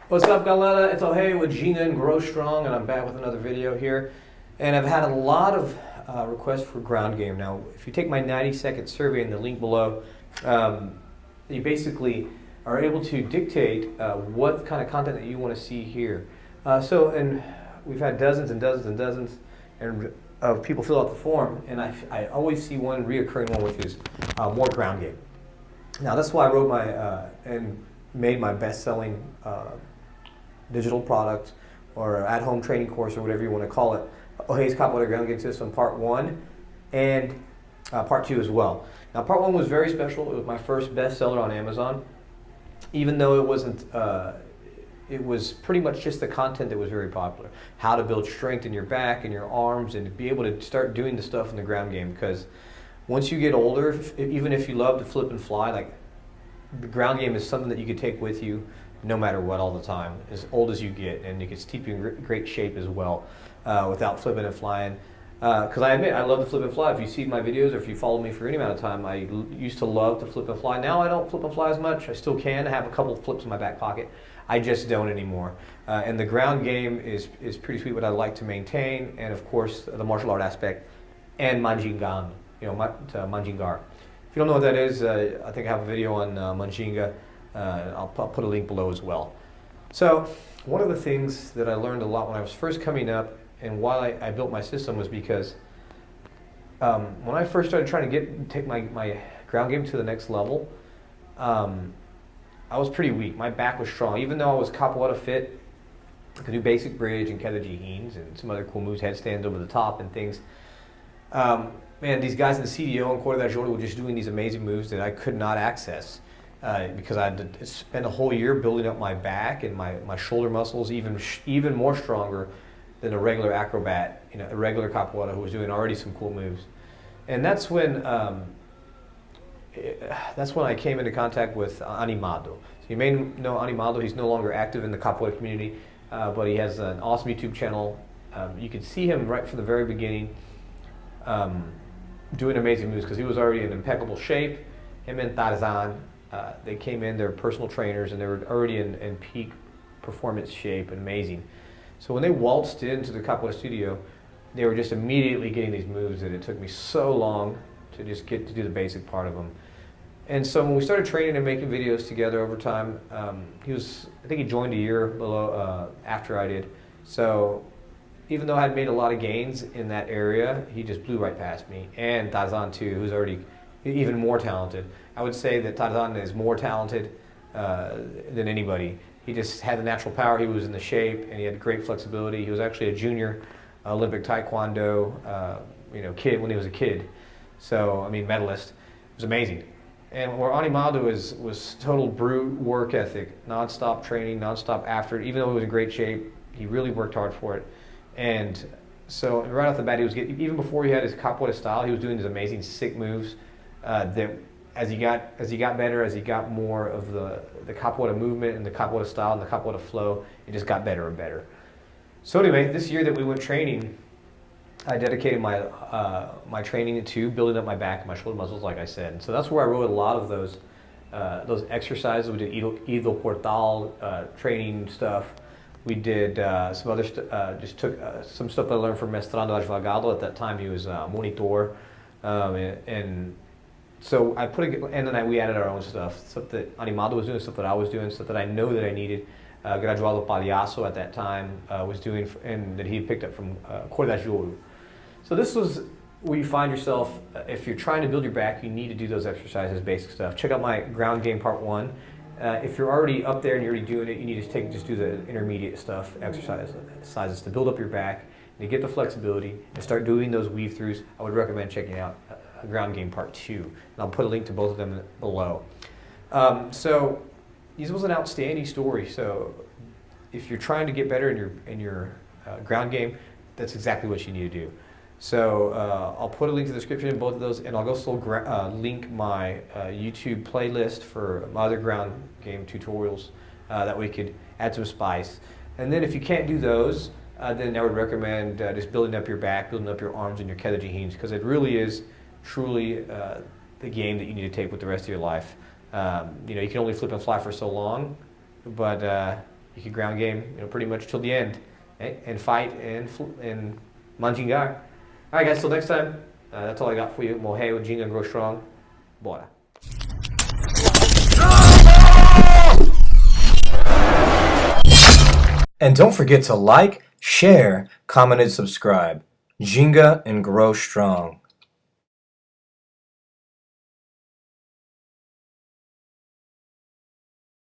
What's up, galera? It's Hey with Gina and Grow Strong, and I'm back with another video here. And I've had a lot of requests for ground game. Now, if you take my 90-second survey in the link below, you basically are able to dictate what kind of content that you want to see here. And we've had dozens and dozens and dozens of people fill out the form, and I always see one reoccurring one, which is more ground game. Now, that's why I wrote and made my best-selling digital product or at-home training course or whatever you want to call it, Ohei's Capoeira Ground Game System Part 1 and Part 2 as well. Now, Part 1 was very special. It was my first bestseller on Amazon, even though it wasn't, it was pretty much just the content that was very popular. How to build strength in your back and your arms and to be able to start doing the stuff in the ground game, because once you get older, even if you love to flip and fly, like the ground game is something that you could take with you no matter what all the time, as old as you get, and it can keep you in great shape as well without flipping and flying. Because I admit, I love to flip and fly. If you see my videos or if you follow me for any amount of time, I used to love to flip and fly. Now I don't flip and fly as much. I still can. I have a couple of flips in my back pocket. I just don't anymore. And the ground game is pretty sweet, what I like to maintain, and of course the martial art aspect and Manjingan, Manjingar. If you don't know what that is, I think I have a video on Manjinga. I'll put a link below as well. So one of the things that I learned a lot when I was first coming up and why I built my system was because when I first started trying to take my ground game to the next level, I was pretty weak. My back was strong. Even though I was capoeira fit, I could do basic bridge and queda and some other cool moves, headstands over the top and things. Man, these guys in the CDO and Corda da were just doing these amazing moves that I could not access. Because I had to spend a whole year building up my back and my shoulder muscles even more stronger than a regular acrobat, a regular capoeira who was doing already some cool moves. And that's when I came into contact with Animado. So you may know Animado. He's no longer active in the capoeira community, but he has an awesome YouTube channel. You can see him right from the very beginning doing amazing moves because he was already in impeccable shape. Him and Tarzan. They came in, they're personal trainers, and they were already in peak performance shape and amazing. So when they waltzed into the Capoeira studio, they were just immediately getting these moves that it took me so long to just get to do the basic part of them. And so when we started training and making videos together over time, I think he joined a year below after I did. So even though I had made a lot of gains in that area, he just blew right past me. And Tarzan too, who's already even more talented. I would say that Tarzan is more talented than anybody. He just had the natural power, he was in the shape, and he had great flexibility. He was actually a junior Olympic Taekwondo kid when he was a kid. So, I mean, medalist. It was amazing. And where Animado was total brute work ethic, nonstop training, nonstop after it. Even though he was in great shape, he really worked hard for it. And so right off the bat, even before he had his capoeira style, he was doing these amazing sick moves that as he got better, as he got more of the capoeira movement and the capoeira style and the capoeira flow, it just got better and better. So anyway, this year that we went training, I dedicated my training to building up my back and my shoulder muscles, like I said. And so that's where I wrote a lot of those exercises. We did Ido Portal training stuff. We did some other just took some stuff that I learned from Mestrando Advogado. At that time, he was monitor, and so I and then we added our own stuff that Animado was doing, stuff that I was doing, stuff that I know that I needed. Graduado Palhaço at that time was doing, and that he picked up from Corda da So this was where you find yourself, if you're trying to build your back, you need to do those exercises, basic stuff. Check out my ground game part 1. If you're already up there and you're already doing it, you need to just do the intermediate stuff, exercises to build up your back, and to get the flexibility, and start doing those weave throughs. I would recommend checking out ground game part 2, and I'll put a link to both of them below. So this was an outstanding story. So if you're trying to get better in your ground game, that's exactly what you need to do. So I'll put a link to the description in both of those, and I'll also link my YouTube playlist for my other ground game tutorials that we could add some spice. And then if you can't do those, then I would recommend just building up your back, building up your arms and your queda because it really is truly the game that you need to take with the rest of your life. You can only flip and fly for so long, but You can ground game, pretty much till the end, and fight and manjingar. All right, guys. Till next time. That's all I got for you. Morreu, Ginga, grow strong. Bora. And don't forget to like, share, comment, and subscribe. Ginga and grow strong.